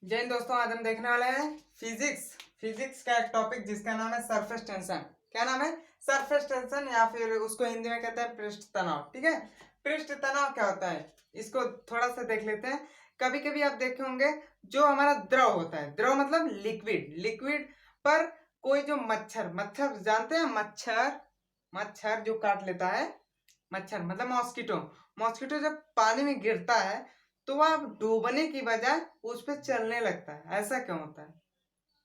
जय हिंद दोस्तों, आज हम देखने वाले हैं फिजिक्स का एक टॉपिक जिसका नाम है सरफेस टेंशन। क्या नाम है? सरफेस टेंशन, या फिर उसको हिंदी में कहते हैं पृष्ठ तनाव। ठीक है, पृष्ठ तनाव क्या होता है इसको थोड़ा सा देख लेते हैं। कभी कभी आप देखे होंगे जो हमारा द्रव होता है, द्रव मतलब लिक्विड पर कोई जो मच्छर मच्छर जानते हैं, मच्छर जो काट लेता है, मच्छर मतलब मॉस्किटो जब पानी में गिरता है तो वह डूबने की बजाय उस पर चलने लगता है। ऐसा क्यों होता है,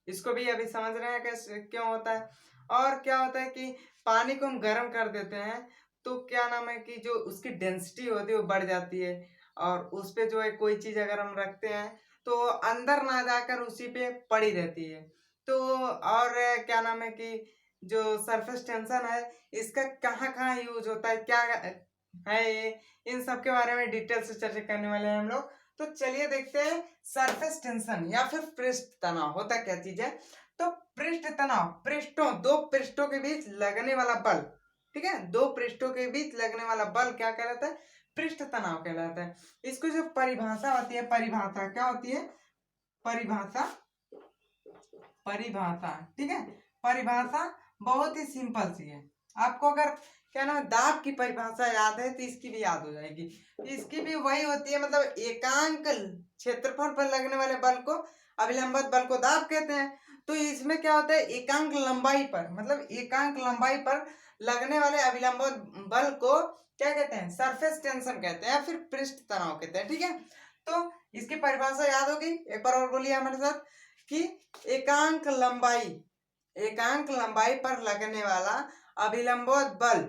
इसको भी अभी समझ रहे हैं कैसे क्यों होता है। और क्या होता है कि पानी को हम गर्म कर देते हैं तो क्या नाम है कि जो उसकी डेंसिटी होती है वो बढ़ जाती है, और उस पे जो है कोई चीज अगर हम रखते हैं तो अंदर ना जाकर उसी पे पड़ी रहती है। तो और क्या नाम है कि जो सरफेस टेंशन है इसका कहाँ कहाँ यूज होता है, क्या है ये, इन सब के बारे में डिटेल से चर्चा करने वाले हैं हम लोग। तो चलिए देखते हैं सरफेस टेंशन या फिर पृष्ठ तनाव होता क्या चीज है। तो पृष्ठ तनाव दो पृष्ठों के बीच लगने वाला बल। ठीक है, दो पृष्ठों के बीच लगने वाला बल क्या कहलाता है? पृष्ठ तनाव कहलाता है। इसको जो परिभाषा होती है, परिभाषा क्या होती है? परिभाषा परिभाषा ठीक है, परिभाषा बहुत ही सिंपल सी है। आपको अगर क्या नाम है दाब की परिभाषा याद है तो इसकी भी याद हो जाएगी। इसकी भी वही होती है, मतलब एकांक क्षेत्रफल पर लगने वाले बल को अभिलंबित बल को दाब कहते हैं। तो इसमें क्या होता है, एकांक लंबाई पर, मतलब एकांक लंबाई पर लगने वाले अभिलंबित बल को क्या कहते हैं? सरफेस टेंशन कहते हैं या फिर पृष्ठ तनाव कहते हैं। ठीक है, तो इसकी परिभाषा याद होगी, एक बार और बोलिए हमारे साथ कि एकांक लंबाई पर लगने वाला अभिलंबित बल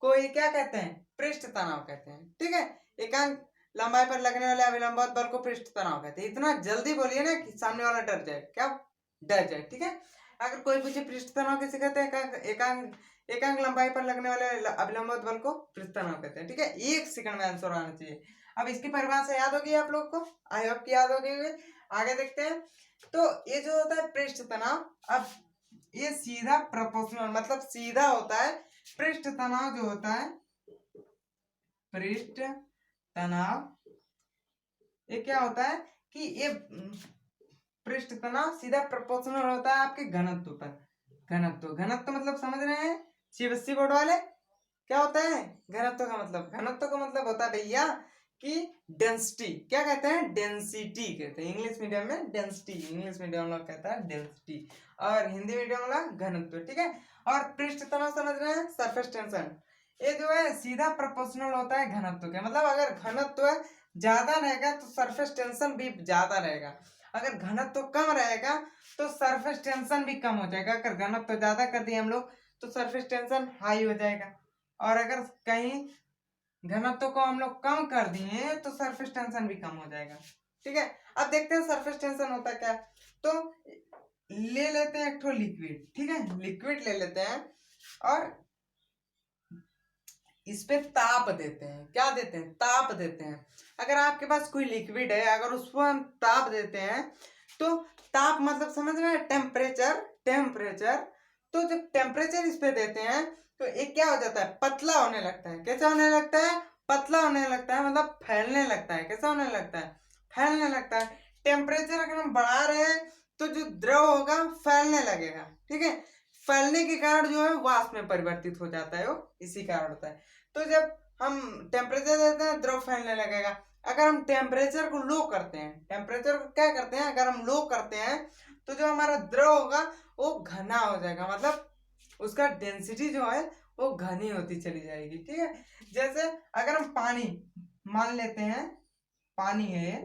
को ये क्या कहते हैं? पृष्ठ तनाव कहते हैं। ठीक है, एकांक लंबाई पर लगने वाले अभिलंबित बल को पृष्ठ तनाव कहते हैं। इतना जल्दी बोलिए ना कि सामने वाला डर जाए, क्या डर जाए। ठीक है, अगर कोई पूछे पृष्ठ तनाव किसे कहते हैं, एकांक लंबाई पर लगने वाले अभिलंबित बल को पृष्ठ तनाव कहते हैं। ठीक है, एक सेकंड में आंसर आना चाहिए। अब इसकी परिभाषा याद होगी आप लोग को, आई होप की याद होगी। आगे देखते हैं। तो ये जो होता है पृष्ठ तनाव, अब ये सीधा प्रोपोर्शनल मतलब सीधा होता है। पृष्ठ तनाव जो होता है, पृष्ठ तनाव ये क्या होता है कि ये पृष्ठ तनाव सीधा प्रोपोर्शनल होता है आपके घनत्व पर। घनत्व मतलब समझ रहे हैं सीबीएसई बोर्ड वाले? क्या होता है घनत्व का मतलब? घनत्व का मतलब होता है भैया कि डेंसिटी। क्या कहते हैं? डेंसिटी कहते हैं इंग्लिश मीडियम में। डेंसिटी इंग्लिश मीडियम लोग कहता है डेंसिटी, और हिंदी मीडियम वाला घनत्व। ठीक है, और पृष्ठ तनाव समझ रहे हैं सरफेस टेंशन, ये जो है सीधा प्रोपोर्शनल होता है घनत्व के। मतलब अगर घनत्व ज्यादा रहेगा तो सरफेस टेंशन भी ज्यादा रहेगा, अगर घनत्व कम रहेगा तो सरफेस टेंशन भी कम हो जाएगा। अगर घनत्व ज्यादा कर दिए हम लोग तो सरफेस टेंशन हाई हो जाएगा, और अगर कहीं घनत्व को हम लोग कम कर दिए तो सरफेस टेंशन भी कम हो जाएगा। ठीक है, अब देखते हैं सरफेस टेंशन होता क्या है। तो ले लेते हैं एक ठो लिक्विड। ठीक है, लिक्विड ले लेते हैं और इस पे ताप देते हैं। क्या देते हैं? ताप देते हैं। अगर आपके पास कोई लिक्विड है, अगर उसको हम ताप देते हैं तो ताप मतलब समझ रहे हैं टेम्परेचर। तो जब टेम्परेचर इस पे देते हैं तो एक क्या हो जाता है? पतला होने लगता है। कैसा होने लगता है? पतला होने लगता है, मतलब फैलने लगता है। कैसा होने लगता है? फैलने लगता है। टेम्परेचर अगर हम बढ़ा रहे हैं तो जो द्रव होगा फैलने लगेगा। ठीक है, फैलने के कारण जो है वाष्प में परिवर्तित हो जाता है, वो इसी कारण होता है। तो जब हम टेम्परेचर देते हैं द्रव फैलने लगेगा। अगर हम टेम्परेचर को लो करते हैं, टेम्परेचर को क्या करते हैं, अगर हम लो करते हैं तो जो हमारा द्रव होगा वो घना हो जाएगा, मतलब उसका डेंसिटी जो है वो घनी होती चली जाएगी। ठीक है, जैसे अगर हम पानी मान लेते हैं, पानी है,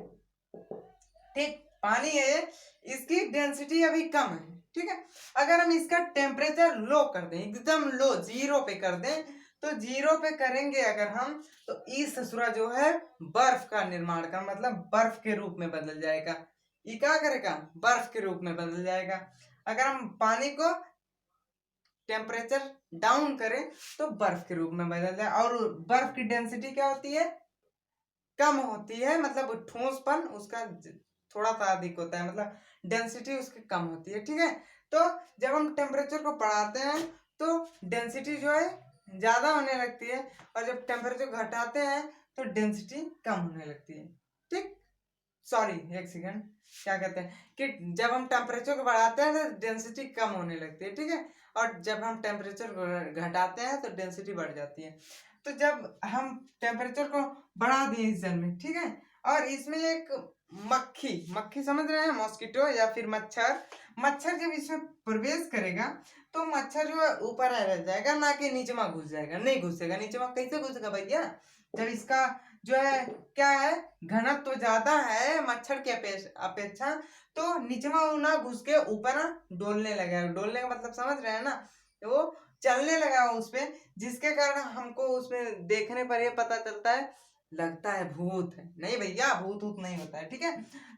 ठीक, पानी है, इसकी डेंसिटी अभी कम है। ठीक है, अगर हम इसका टेम्परेचर लो कर दें, एकदम लो जीरो पे कर दें, तो जीरो पे करेंगे अगर हम तो इस ससुरा जो है बर्फ का निर्माण कर, मतलब बर्फ के रूप में बदल जाएगा। ये क्या करेगा? बर्फ के रूप में बदल जाएगा। अगर हम पानी को टेम्परेचर डाउन करें तो बर्फ के रूप में बदल जाए, और बर्फ की डेंसिटी क्या होती है? कम होती है, मतलब ठोसपन उसका थोड़ा सा अधिक होता है, मतलब डेंसिटी उसकी कम होती है। ठीक है, तो जब हम टेम्परेचर को बढ़ाते हैं तो डेंसिटी जो है ज्यादा होने लगती है, और जब टेम्परेचर घटाते हैं तो डेंसिटी कम होने लगती है। ठीक, सॉरी एक सेकंड, क्या कहते हैं कि जब हम टेम्परेचर को बढ़ाते हैं तो डेंसिटी कम होने लगती है, ठीक है, और जब हम टेम्परेचर को घटाते हैं तो डेंसिटी बढ़ जाती है। तो जब हम टेम्परेचर को बढ़ा दिए इस जल में, ठीक है, और इसमें एक मक्खी मक्खी समझ रहे हैं, मॉस्किटो या फिर मच्छर, मच्छर जब इसमें प्रवेश करेगा तो मच्छर जो है ऊपर रह जाएगा, ना कि नीचे में घुस जाएगा, नहीं घुसेगा नीचे में, कैसे घुसेगा भैया, जब इसका जो है क्या है घनत्व तो ज्यादा है मच्छर के अपेक्षा, तो नीचे में ना घुस के ऊपर डोलने लगेगा, डोलने का मतलब समझ रहे हैं ना, तो वो चलने लगा उस पे, जिसके कारण हमको उसमें देखने पर ये पता चलता है लगता है भूत है, नहीं भैया भूत भूत नहीं होता है, ठीक है।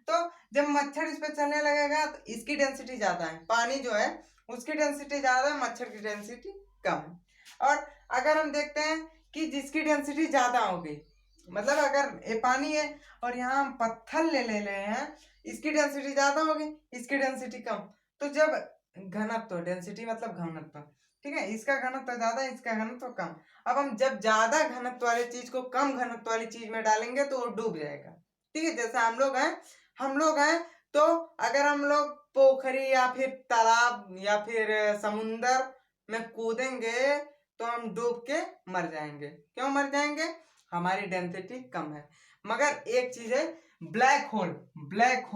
तो जब मच्छर इस पे चलने लगेगा तो इसकी डेंसिटी ज्यादा है, पानी जो है उसकी डेंसिटी ज्यादा है, मच्छर की डेंसिटी कम है। और अगर हम देखते हैं कि जिसकी डेंसिटी ज्यादा होगी, मतलब अगर ये पानी है और यहाँ हम पत्थर ले रहे हैं, इसकी डेंसिटी ज्यादा होगी, इसकी डेंसिटी कम, तो जब घनत्व, डेंसिटी मतलब घनत्व, ठीक है, इसका घनत्व ज्यादा, इसका घनत्व कम, अब हम जब ज्यादा घनत्व वाली चीज को कम घनत्व वाली चीज में डालेंगे तो वो डूब जाएगा, ठीक है। जैसे हम लोग हैं तो अगर हम लोग पोखरी या फिर तालाब या फिर समुंदर में कूदेंगे तो हम डूब के मर जाएंगे। क्यों मर जाएंगे? हमारी डेंसिटी कम है। मगर एक चीज है ब्लैक होल, ब्लैक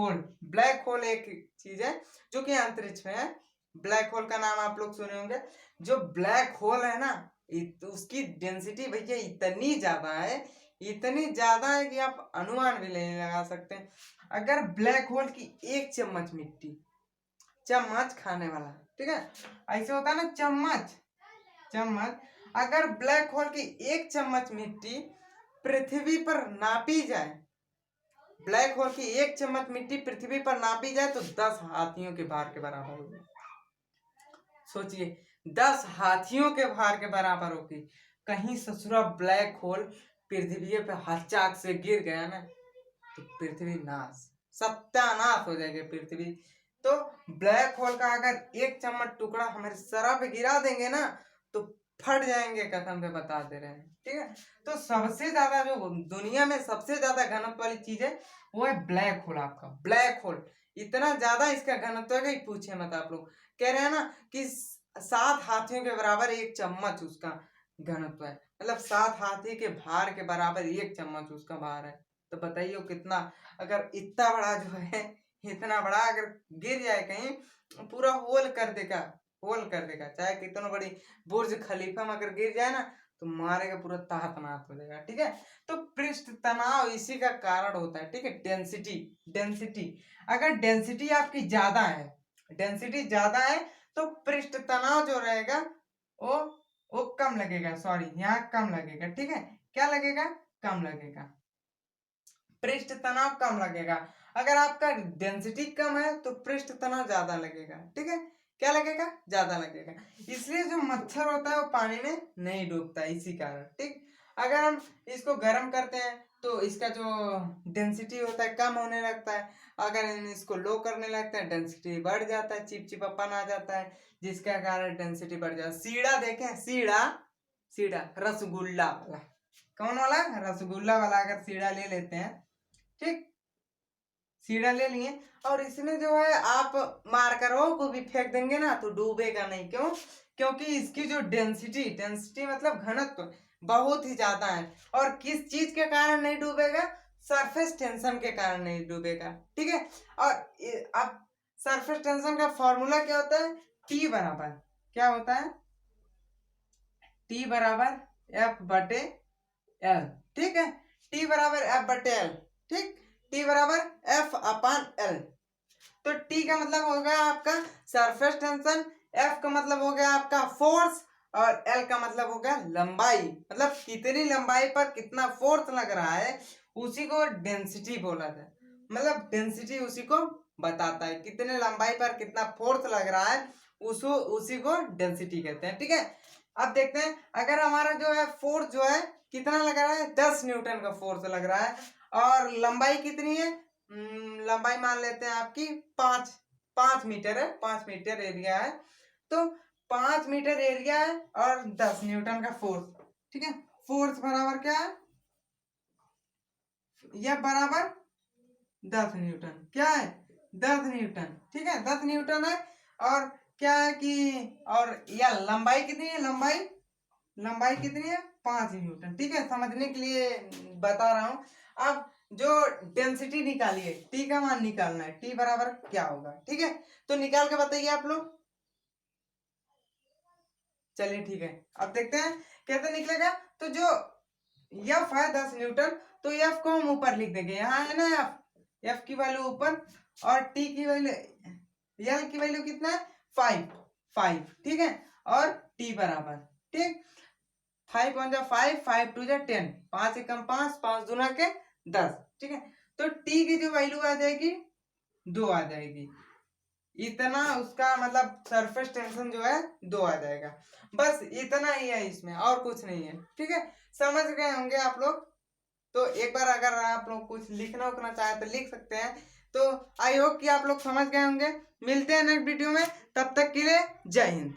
होल एक चीज है जो कि अंतरिक्ष में है। ब्लैक होल का नाम आप लोग सुने होंगे। जो ब्लैक होल है ना, उसकी डेंसिटी भैया इतनी ज्यादा है, इतनी ज्यादा है कि आप अनुमान भी नहीं लगा सकते। अगर ब्लैक होल की एक चम्मच मिट्टी, चम्मच खाने वाला, ठीक है, ऐसे होता है ना चम्मच, अगर ब्लैक होल की एक चम्मच मिट्टी पृथ्वी पर नापी जाए, ब्लैक होल की एक चम्मच मिट्टी पृथ्वी पर नापी जाए तो 10 हाथियों के भार के बराबर होगी। सोचिए 10 हाथियों के भार के बराबर होगी। कहीं ससुरा ब्लैक होल पृथ्वी पे हचाक से गिर गया ना तो पृथ्वी नाश, सत्यानाश हो जाएगी पृथ्वी। तो ब्लैक होल का अगर एक चम्मच टुकड़ा हमारे सरा पे गिरा देंगे ना तो फट जाएंगे, कसम से बता दे रहे हैं, ठीक है। तो सबसे ज्यादा जो दुनिया में सबसे ज्यादा घनत्व वाली चीज है वो है ब्लैक होल। आपका ब्लैक होल इतना ज्यादा इसका घनत्व है कि पूछे मत। आप लोग कह रहे हैं ना कि 7 हाथियों के बराबर एक चम्मच उसका घनत्व है, मतलब 7 हाथी के भार के बराबर एक चम्मच उसका भार है। तो बताइए कितना, अगर इतना बड़ा जो है, इतना बड़ा अगर गिर जाए कहीं पूरा होल कर देगा, चाहे कितना बड़ी बुर्ज खलीफा में अगर गिर जाए ना तो मारेगा, पूरा तहत-नहत हो जाएगा, ठीक है। तो पृष्ठ तनाव इसी का कारण होता है, ठीक है। डेंसिटी अगर डेंसिटी आपकी ज्यादा है, डेंसिटी ज्यादा है तो पृष्ठ तनाव जो रहेगा वो कम लगेगा, सॉरी यहाँ कम लगेगा, ठीक है। क्या लगेगा? कम लगेगा, पृष्ठ तनाव कम लगेगा। अगर आपका डेंसिटी कम है तो पृष्ठ तनाव ज्यादा लगेगा, ठीक है। क्या लगेगा? ज्यादा लगेगा। इसलिए जो मच्छर होता है वो पानी में नहीं डूबता, इसी कारण, ठीक। अगर हम इसको गर्म करते हैं तो इसका जो डेंसिटी होता है कम होने लगता है, अगर इसको लो करने लगता है डेंसिटी बढ़ जाता है, चिपचिपापन आ जाता है, जिसका कारण डेंसिटी बढ़ जाता है। सीढ़ा देखें, सीढ़ा रसगुल्ला वाला, कौन वाला? रसगुल्ला वाला। अगर सीढ़ा ले लेते हैं, ठीक, सीढ़ा ले लिए और इसमें जो है आप मार्करों को भी फेंक देंगे ना तो डूबेगा नहीं। क्यों? क्योंकि इसकी जो डेंसिटी मतलब घनत्व बहुत ही ज्यादा है। और किस चीज के कारण नहीं डूबेगा? सरफेस टेंशन के कारण नहीं डूबेगा, ठीक है। और अब सरफेस टेंशन का फॉर्मूला क्या होता है? टी बराबर क्या होता है? टी बराबर एफ बटे एल, ठीक है। टी बराबर एफ बटे एल, ठीक। टी बराबर एफ अपान एल। तो टी का मतलब हो गया आपका सरफेस टेंशन, एफ का मतलब हो गया आपका फोर्स, और एल का मतलब हो गया लंबाई, मतलब कितनी लंबाई पर कितना फोर्स लग रहा है उसी को डेंसिटी बोला जाए। मतलब डेंसिटी उसी को बताता है, कितने लंबाई पर कितना फोर्स लग रहा है उसी को डेंसिटी कहते हैं, ठीक है। अब देखते हैं अगर हमारा जो है फोर्स जो है कितना लग रहा है, 10 न्यूटन का फोर्स लग रहा है, और लंबाई कितनी है, लंबाई मान लेते हैं आपकी 5 मीटर है, 5 मीटर एरिया है। तो 5 मीटर एरिया है और 10 न्यूटन का फोर्स, ठीक है। फोर्स बराबर क्या है? यह बराबर 10 न्यूटन। क्या है? 10 न्यूटन। ठीक है, 10 न्यूटन है। और क्या है कि और यह लंबाई कितनी है? लंबाई कितनी है? 5 न्यूटन। ठीक है, समझने के लिए बता रहा हूं। अब जो डेंसिटी निकालिए, टी का मान निकालना है, टी बराबर क्या होगा। ठीक है, तो निकाल के बताइए आप लोग। चलिए ठीक है, अब देखते हैं कैसे निकलेगा। तो जो एफ है 10 न्यूटन, तो एफ को हम ऊपर लिख देंगे, यहाँ है ना एफ, एफ की वैल्यू ऊपर, और टी की वैल्यू, एल की वैल्यू कितना है? 5। ठीक है, और टी बराबर, ठीक, 5 1 5, 5 2 10, 5 एकम 5, 5 दूना के 10। ठीक है, तो टी की जो वैल्यू आ जाएगी 2 आ जाएगी। इतना उसका मतलब सरफेस टेंशन जो है 2 आ जाएगा। बस इतना ही है, इसमें और कुछ नहीं है। ठीक है, समझ गए होंगे आप लोग। तो एक बार अगर आप लोग कुछ लिखना उखना चाहे तो लिख सकते हैं। तो आई होप कि आप लोग समझ गए होंगे। मिलते हैं नेक्स्ट वीडियो में, तब तक के लिए जय हिंद।